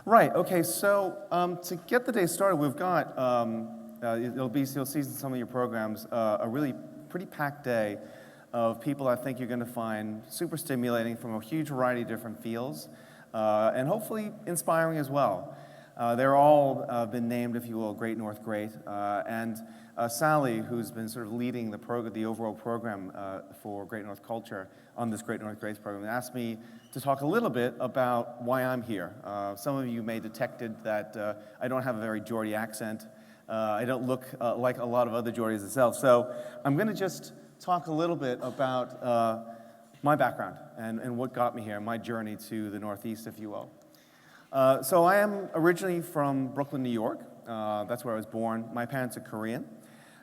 Right. Okay. So to get the day started, we've got you'll see in some of your programs a really pretty packed day of people I think you're going to find super stimulating from a huge variety of different fields, and hopefully inspiring as well. They're all been named, if you will, Great North Great, and Sally, who's been sort of leading the overall program for Great North Culture on this Great North Greats program, asked me to talk a little bit about why I'm here. Some of you may have detected that I don't have a very Geordie accent. I don't look like a lot of other Geordies itself. So I'm going to just talk a little bit about my background and what got me here, my journey to the Northeast, if you will. So I am originally from Brooklyn, New York. That's where I was born. My parents are Korean.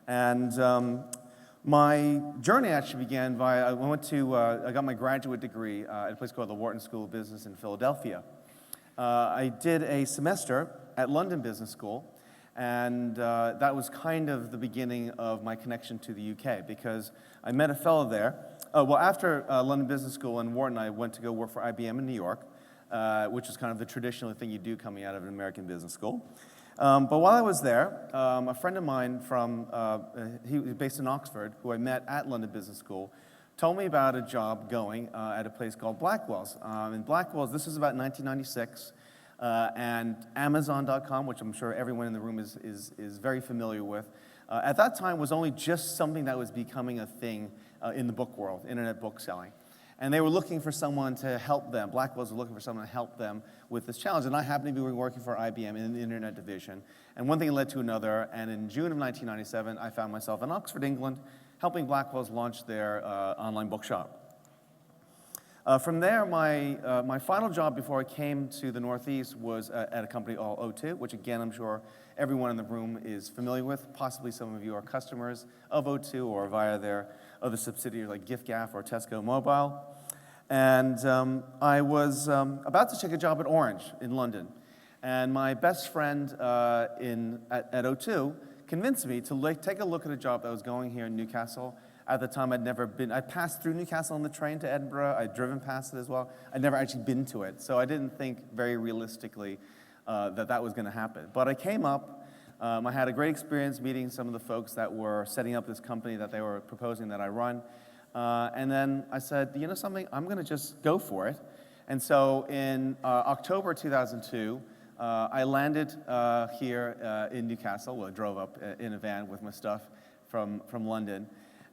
And my journey actually began I got my graduate degree at a place called the Wharton School of Business in Philadelphia. I did a semester at London Business School, and that was kind of the beginning of my connection to the UK, because I met a fellow there. After London Business School and Wharton, I went to go work for IBM in New York, which is kind of the traditional thing you do coming out of an American business school. But while I was there, a friend of mine he was based in Oxford, who I met at London Business School, told me about a job going at a place called Blackwell's. In Blackwell's, this is about 1996, and Amazon.com, which I'm sure everyone in the room is very familiar with, at that time was only just something that was becoming a thing in the book world, internet book selling. And they were looking for someone to help them. Blackwell's were looking for someone to help them with this challenge. And I happened to be working for IBM in the internet division. And one thing led to another. And in June of 1997, I found myself in Oxford, England, helping Blackwell's launch their online bookshop. From there, my final job before I came to the Northeast was at a company called O2, which again, I'm sure everyone in the room is familiar with. Possibly some of you are customers of O2 or via their other subsidiaries like GiftGaff or Tesco Mobile. And I was about to take a job at Orange in London. And my best friend at O2 convinced me to take a look at a job that was going here in Newcastle. At the time, I passed through Newcastle on the train to Edinburgh. I'd driven past it as well. I'd never actually been to it. So I didn't think very realistically that was going to happen. But I came up. I had a great experience meeting some of the folks that were setting up this company that they were proposing that I run. And then I said, you know something, I'm going to just go for it. And so in October 2002, I landed here in Newcastle. Well, I drove up in a van with my stuff from London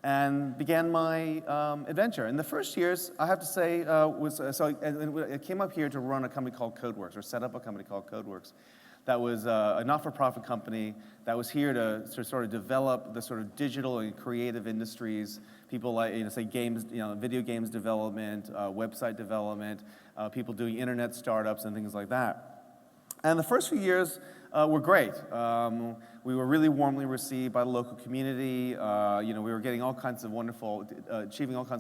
and began my adventure. In the first years, I have to say, I came up here to run a company called CodeWorks, or set up a company called CodeWorks. That was a not-for-profit company that was here to sort of develop the sort of digital and creative industries. People like, say games, video games development, website development, people doing internet startups and things like that. And the first few years were great. We were really warmly received by the local community. We were getting achieving all kinds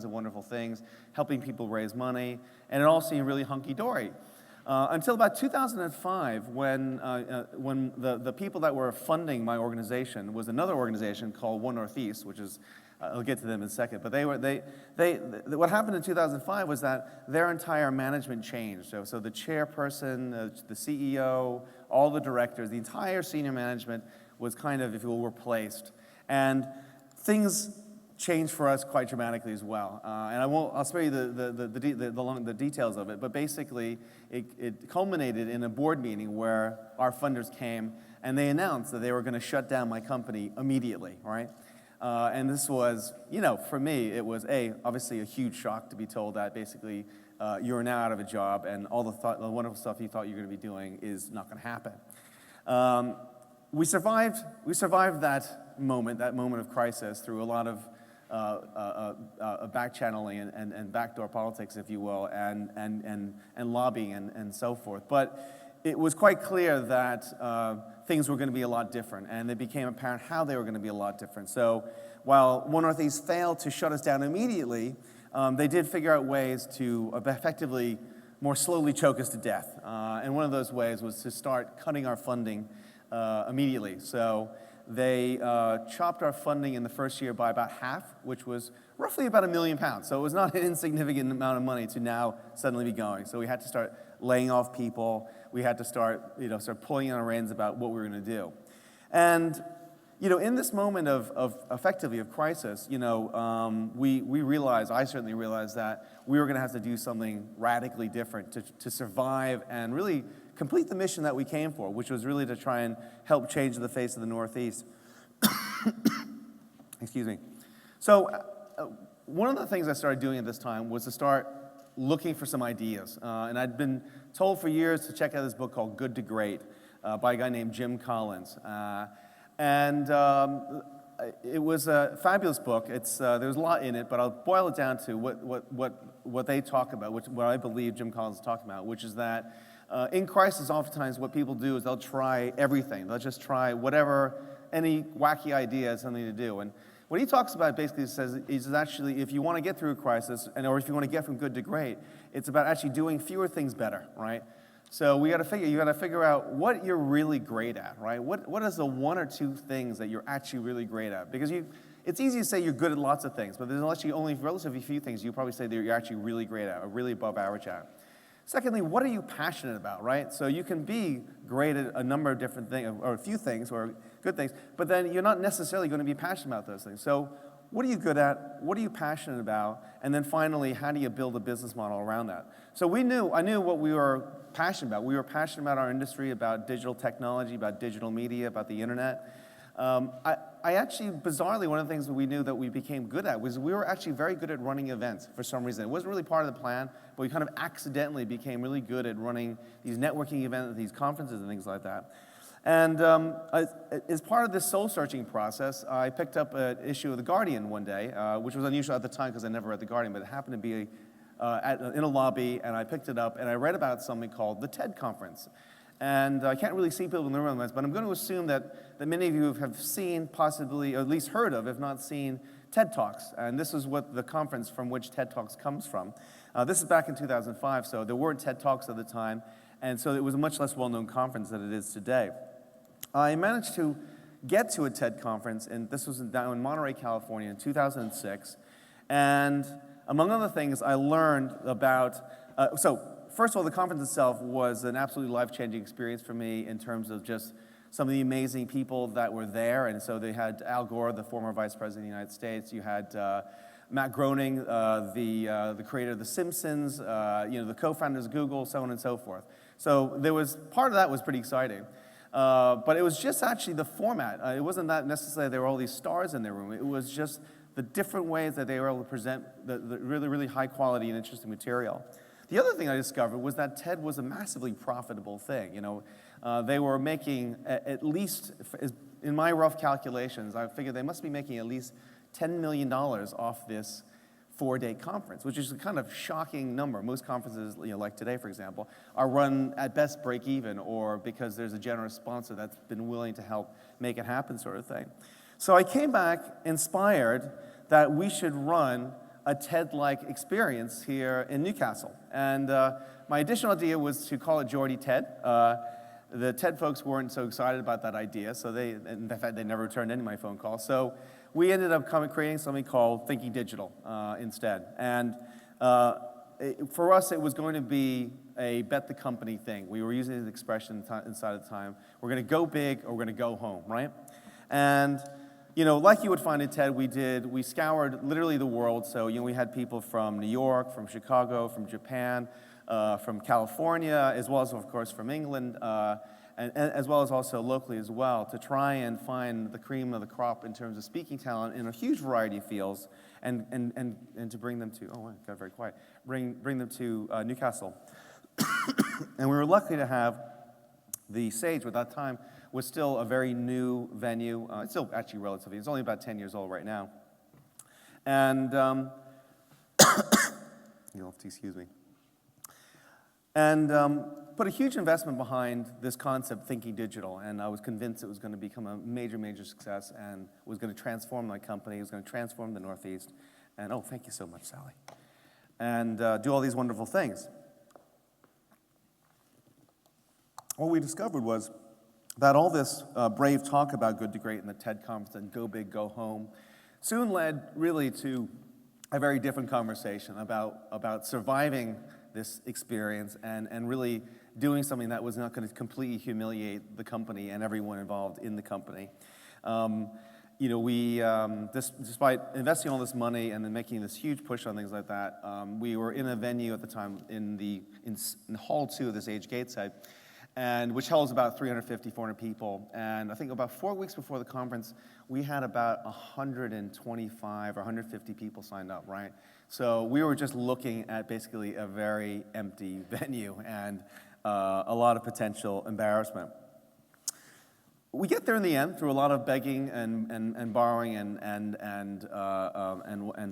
of wonderful things, helping people raise money, and it all seemed really hunky-dory. Until about 2005, when the people that were funding my organization was another organization called One Northeast, which is, I'll get to them in a second. But what happened in 2005 was that their entire management changed. So the chairperson, the CEO, all the directors, the entire senior management was kind of, if you will, replaced, and things changed for us quite dramatically as well. And I'll spare you the details of it, but basically it culminated in a board meeting where our funders came and they announced that they were going to shut down my company immediately, right? And this was, for me, it was obviously a huge shock to be told that basically you're now out of a job and all the wonderful stuff you thought you were going to be doing is not going to happen. We survived that moment of crisis through a lot of back channeling and backdoor politics, if you will, and lobbying and so forth. But it was quite clear that things were going to be a lot different, and it became apparent how they were going to be a lot different. So while One Northeast failed to shut us down immediately, they did figure out ways to effectively more slowly choke us to death. And one of those ways was to start cutting our funding immediately. So they chopped our funding in the first year by about half, which was roughly about £1 million. So it was not an insignificant amount of money to now suddenly be going. So we had to start laying off people. We had to start pulling on our reins about what we were going to do. And in this moment of effectively of crisis, we realized, I certainly realized that we were going to have to do something radically different to survive and really complete the mission that we came for, which was really to try and help change the face of the Northeast. Excuse me. So one of the things I started doing at this time was to start looking for some ideas. And I'd been told for years to check out this book called Good to Great by a guy named Jim Collins. It was a fabulous book. There's a lot in it, but I'll boil it down to what they talk about, what I believe Jim Collins is talking about, which is that in crisis, oftentimes what people do is they'll try everything. They'll just try any wacky idea has something to do. And what he talks about basically says is actually if you want to get through a crisis, or if you want to get from good to great, it's about actually doing fewer things better, right? So you got to figure out what you're really great at, right? What is the one or two things that you're actually really great at? Because it's easy to say you're good at lots of things, but there's actually only relatively few things you probably say that you're actually really great at, or really above average at. Secondly, what are you passionate about, right? So you can be great at a number of different things, or a few things, or good things, but then you're not necessarily going to be passionate about those things. So what are you good at? What are you passionate about? And then finally, how do you build a business model around that? So I knew what we were passionate about. We were passionate about our industry, about digital technology, about digital media, about the internet. I actually, bizarrely, one of the things that we knew that we became good at was we were actually very good at running events for some reason. It wasn't really part of the plan, but we kind of accidentally became really good at running these networking events, these conferences and things like that. And as part of this soul-searching process, I picked up an issue of The Guardian one day, which was unusual at the time because I never read The Guardian, but it happened to be in a lobby, and I picked it up, and I read about something called the TED Conference. And I can't really see people in the room, but I'm going to assume that many of you have seen, possibly, or at least heard of, if not seen, TED Talks. And this is what the conference from which TED Talks comes from. This is back in 2005, so there weren't TED Talks at the time, and so it was a much less well-known conference than it is today. I managed to get to a TED conference, and this was down in Monterey, California in 2006. And among other things, I learned about, first of all, the conference itself was an absolutely life-changing experience for me in terms of just some of the amazing people that were there. And so they had Al Gore, the former Vice President of the United States. You had Matt Groening, the creator of The Simpsons, the co-founders of Google, so on and so forth. So part of that was pretty exciting. But it was just actually the format. It wasn't that necessarily there were all these stars in their room. It was just the different ways that they were able to present the really, really high quality and interesting material. The other thing I discovered was that TED was a massively profitable thing. They were making at least, in my rough calculations, I figured they must be making at least $10 million off this 4-day conference, which is a kind of shocking number. Most conferences, like today, for example, are run at best break even, or because there's a generous sponsor that's been willing to help make it happen, sort of thing. So I came back inspired that we should run a TED-like experience here in Newcastle. And my additional idea was to call it Geordie TED. The TED folks weren't so excited about that idea, so in fact, they never returned any of my phone calls. So we ended up creating something called Thinking Digital instead. And for us, it was going to be a bet the company thing. We were using this expression inside of the time. We're going to go big or we're going to go home, right? And like you would find in TED, we scoured literally the world. So, we had people from New York, from Chicago, from Japan, from California, as well as, of course, from England, and as well as also locally as well, to try and find the cream of the crop in terms of speaking talent in a huge variety of fields, and to bring them to, it got very quiet, bring them to Newcastle. And we were lucky to have the Sage, at that time, was still a very new venue. It's still actually relatively, it's only about 10 years old right now. And, you'll have to excuse me. And put a huge investment behind this concept, Thinking Digital, and I was convinced it was going to become a major, major success and was going to transform my company, it was going to transform the Northeast, and thank you so much, Sally, and do all these wonderful things. What we discovered was that all this brave talk about good to great in the TED conference and go big, go home soon led really to a very different conversation about surviving this experience and really doing something that was not going to completely humiliate the company and everyone involved in the company. Despite investing all this money and then making this huge push on things like that, we were in a venue at the time in Hall 2 of this UKs Ted, and which holds about 350, 400 people. And I think about 4 weeks before the conference, we had about 125 or 150 people signed up, right? So we were just looking at basically a very empty venue and a lot of potential embarrassment. We get there in the end through a lot of begging and borrowing and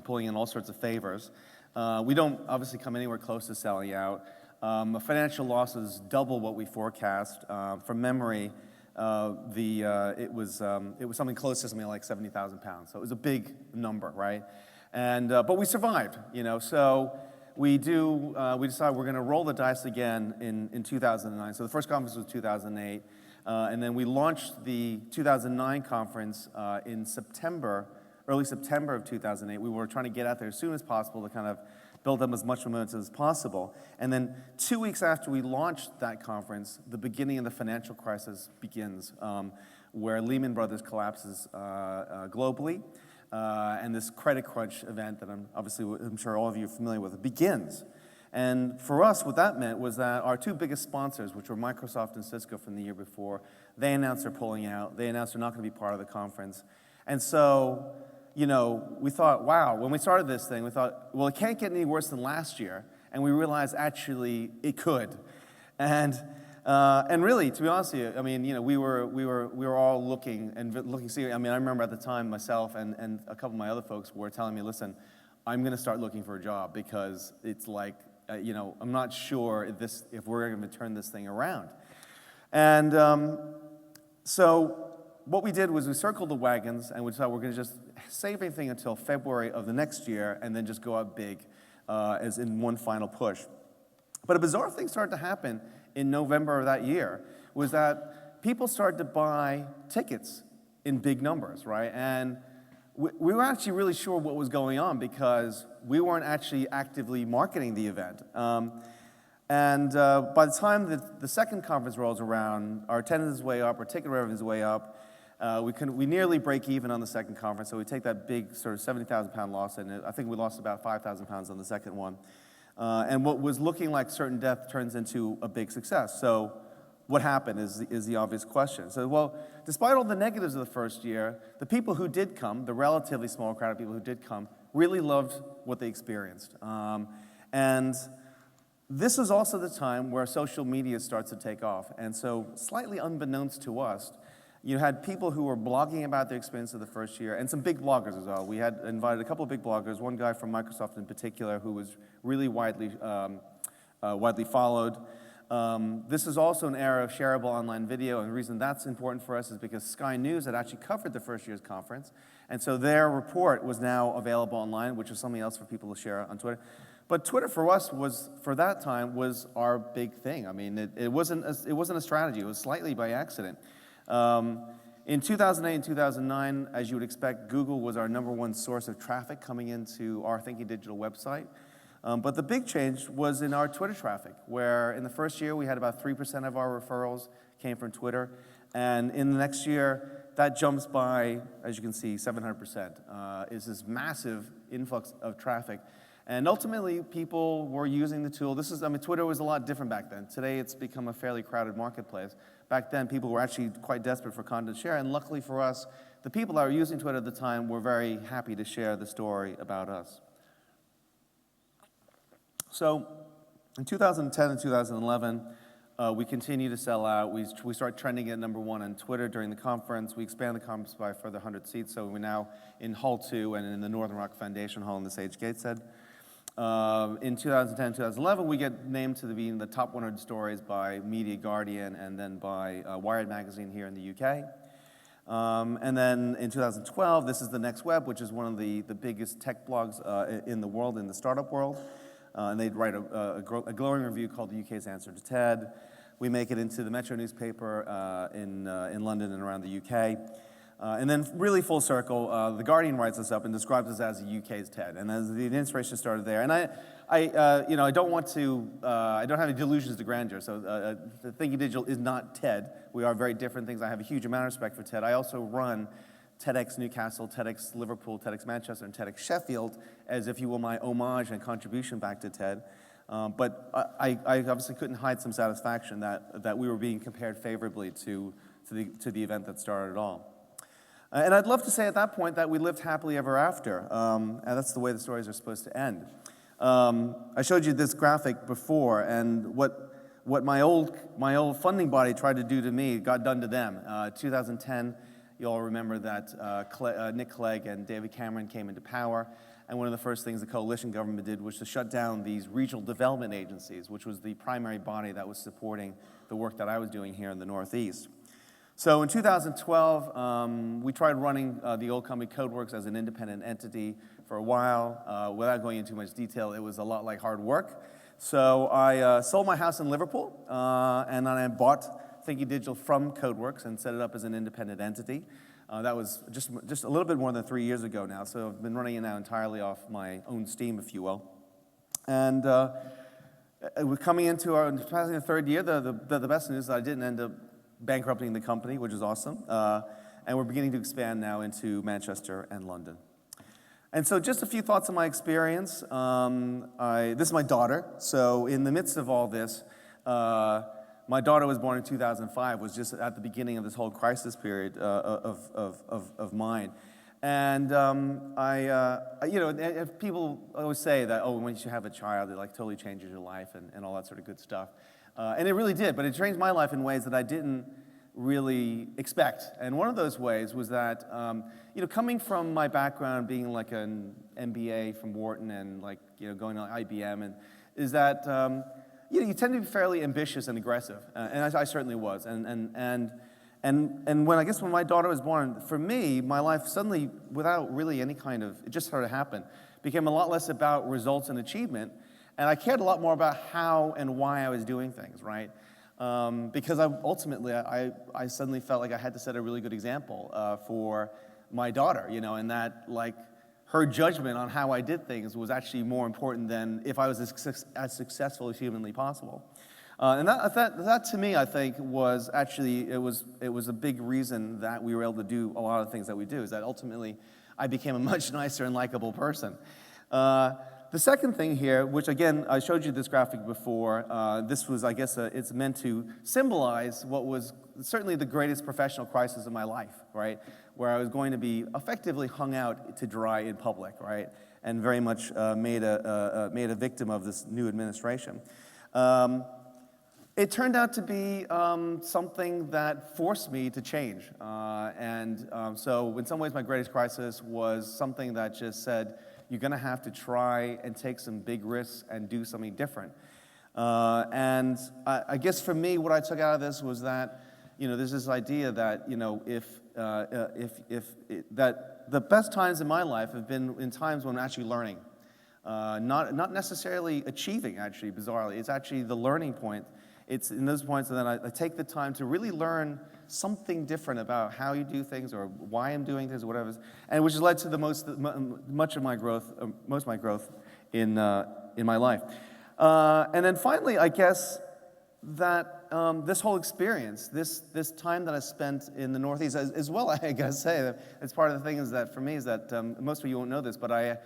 pulling in all sorts of favors. We don't obviously come anywhere close to selling out. The financial losses double what we forecast. From memory, it was something close to something like 70,000 pounds. So it was a big number, right? And but we survived, you know. So we decided we're going to roll the dice again in 2009. So the first conference was 2008. And then we launched the 2009 conference in September, early September of 2008. We were trying to get out there as soon as possible to kind of build up as much momentum as possible. And then 2 weeks after we launched that conference, the beginning of the financial crisis begins, where Lehman Brothers collapses globally, and this credit crunch event that I'm sure all of you are familiar with, begins. And for us, what that meant was that our two biggest sponsors, which were Microsoft and Cisco from the year before, they announced they're pulling out. They announced they're not going to be part of the conference. And so, you know, we thought, wow, when we started this thing, we thought, well, it can't get any worse than last year. And we realized, actually, it could. And really, to be honest with you, I mean, you know, we were all looking seriously. I mean, I remember at the time, myself and a couple of my other folks were telling me, listen, I'm going to start looking for a job because it's like, you know, I'm not sure if we're going to turn this thing around. And so what we did was we circled the wagons and we decided we're going to just save everything until February of the next year and then just go out big as in one final push. But a bizarre thing started to happen in November of that year was that people started to buy tickets in big numbers, right? And we were actually really sure what was going on because we weren't actually actively marketing the event. By the time the second conference rolls around, our attendance is way up, our ticket revenue is way up. We nearly break even on the second conference, so we take that big sort of 70,000 pound loss, and I think we lost about 5,000 pounds on the second one. And what was looking like certain death turns into a big success. So what happened is the obvious question. So, well, despite all the negatives of the first year, the people who did come, the relatively small crowd of people who did come, really loved what they experienced. And this is also the time where social media starts to take off. And so, slightly unbeknownst to us, you had people who were blogging about their experience of the first year, and some big bloggers as well. We had invited a couple of big bloggers, one guy from Microsoft in particular, who was really widely followed. This is also an era of shareable online video, and the reason that's important for us is because Sky News had actually covered the first year's conference, and so their report was now available online, which is something else for people to share on Twitter. But Twitter for us for that time, was our big thing. I mean, it wasn't a strategy. It was slightly by accident. In 2008 and 2009, as you would expect, Google was our #1 source of traffic coming into our Thinking Digital website. But the big change was in our Twitter traffic, where in the first year we had about 3% of our referrals came from Twitter. And in the next year, that jumps by, as you can see, 700%. Is this massive influx of traffic. And ultimately, people were using the tool. Twitter was a lot different back then. Today, it's become a fairly crowded marketplace. Back then, people were actually quite desperate for content to share. And luckily for us, the people that were using Twitter at the time were very happy to share the story about us. So in 2010 and 2011, we continue to sell out. We start trending at #1 on Twitter during the conference. We expand the conference by a further 100 seats. So we're now in Hall 2 and in the Northern Rock Foundation Hall in this UKs Ted. In 2010, 2011, we get named to be in the top 100 stories by Media Guardian and then by Wired magazine here in the UK. And then in 2012, this is The Next Web, which is one of the biggest tech blogs in the world, in the startup world. And they write a glowing review called the UK's Answer to Ted. We make it into the Metro newspaper in London and around the UK. And then really full circle, The Guardian writes us up and describes us as the UKs Ted. And as the inspiration started there. And I don't want to, I don't have any delusions of grandeur. So Thinking Digital is not TED. We are very different things. I have a huge amount of respect for TED. I also run TEDx Newcastle, TEDx Liverpool, TEDx Manchester, and TEDx Sheffield as, if you will, my homage and contribution back to TED. But I obviously couldn't hide some satisfaction that we were being compared favorably to the event that started it all. And I'd love to say at that point that we lived happily ever after, and that's the way the stories are supposed to end. I showed you this graphic before, and what my old funding body tried to do to me got done to them. 2010, you all remember that Nick Clegg and David Cameron came into power, and one of the first things the coalition government did was to shut down these regional development agencies, which was the primary body that was supporting the work that I was doing here in the Northeast. So in 2012, we tried running the old company CodeWorks as an independent entity for a while. Without going into too much detail, it was a lot like hard work. So I sold my house in Liverpool, and then I bought Thinking Digital from CodeWorks and set it up as an independent entity. That was just a little bit more than 3 years ago now, so I've been running it now entirely off my own steam, if you will. And we're coming into passing the third year. The best news is that I didn't end up bankrupting the company, which is awesome. And we're beginning to expand now into Manchester and London. And so just a few thoughts on my experience. This is my daughter. So in the midst of all this, my daughter was born in 2005, was just at the beginning of this whole crisis period of mine. And if people always say that, oh, once you have a child, it like totally changes your life and all that sort of good stuff. And it really did, but it changed my life in ways that I didn't really expect. And one of those ways was that, coming from my background, being like an MBA from Wharton and going to IBM, and is that you tend to be fairly ambitious and aggressive, and I certainly was. And when my daughter was born, for me, my life suddenly, without really any kind of, it just sort of happened, became a lot less about results and achievement. And I cared a lot more about how and why I was doing things, right? Because I suddenly felt like I had to set a really good example for my daughter, and that her judgment on how I did things was actually more important than if I was as successful as humanly possible. And that to me, I think, was actually, it was a big reason that we were able to do a lot of things that we do, is that ultimately I became a much nicer and likable person. The second thing here, which again, I showed you this graphic before, this was, I guess, it's meant to symbolize what was certainly the greatest professional crisis of my life, right? Where I was going to be effectively hung out to dry in public, right? And very much made a victim of this new administration. It turned out to be something that forced me to change. So in some ways, my greatest crisis was something that just said, you're going to have to try and take some big risks and do something different. And I guess for me, what I took out of this was that, there's this idea that, that the best times in my life have been in times when I'm actually learning, not necessarily achieving. Actually, bizarrely, it's actually the learning point. It's in those points that I take the time to really learn something different about how you do things or why I'm doing things or whatever, and which has led to most of my growth in my life. And then finally, I guess that this whole experience, this time that I spent in the Northeast, as well, I gotta say, it's part of the thing is that for me is that most of you won't know this, but I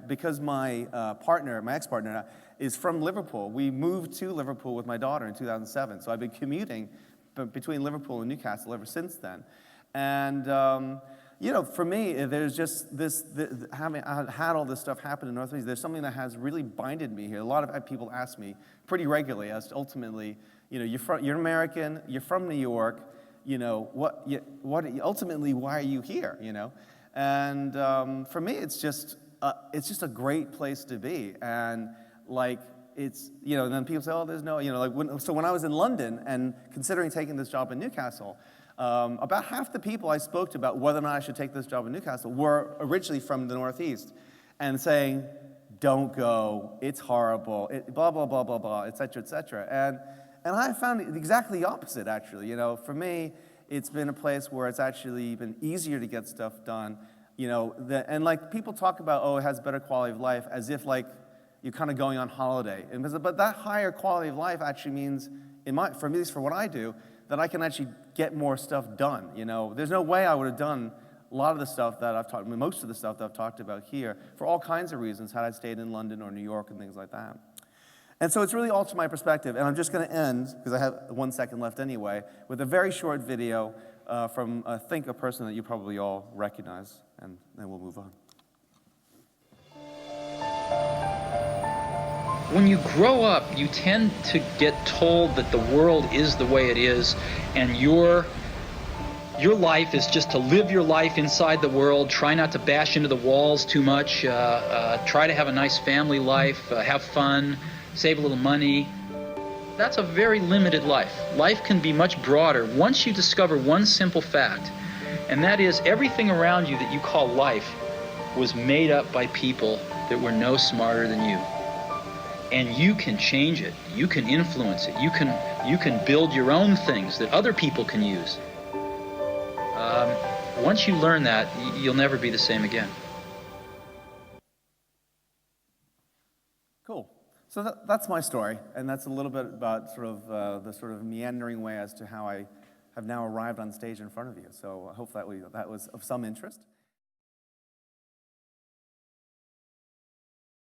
because my ex-partner is from Liverpool, we moved to Liverpool with my daughter in 2007. So I've been commuting between Liverpool and Newcastle ever since then. And, for me, there's just having had all this stuff happen in Northeast, there's something that has really binded me here. A lot of people ask me pretty regularly as to ultimately, you're American, you're from New York, ultimately, why are you here, And for me, it's just a great place to be. And it's, and then people say, oh, there's no, so when I was in London and considering taking this job in Newcastle, about half the people I spoke to about whether or not I should take this job in Newcastle were originally from the Northeast and saying, don't go, it's horrible, blah, blah, blah, blah, blah, et cetera, et cetera. And I found exactly the opposite, actually. For me, It's been a place where it's actually been easier to get stuff done. You know, and like people talk about, oh, it has better quality of life, as if like you're kind of going on holiday. But that higher quality of life actually means, for me, at least for what I do, that I can actually get more stuff done. You know, there's no way I would have done a lot of the stuff that I've talked, most of the stuff that I've talked about here, for all kinds of reasons, had I stayed in London or New York and things like that. And so it's really altered my perspective, and I'm just going to end, because I have 1 second left anyway, with a very short video from, I think, a person that you probably all recognize, and then we'll move on. When you grow up, you tend to get told that the world is the way it is, and your life is just to live your life inside the world, try not to bash into the walls too much, try to have a nice family life, have fun, save a little money. That's a very limited life. Life can be much broader once you discover one simple fact, and that is everything around you that you call life was made up by people that were no smarter than you. And you can change it. You can influence it. You can build your own things that other people can use. Once you learn that, you'll never be the same again. Cool. So that's my story, and that's a little bit about sort of the sort of meandering way as to how I have now arrived on stage in front of you. So I hope that was of some interest.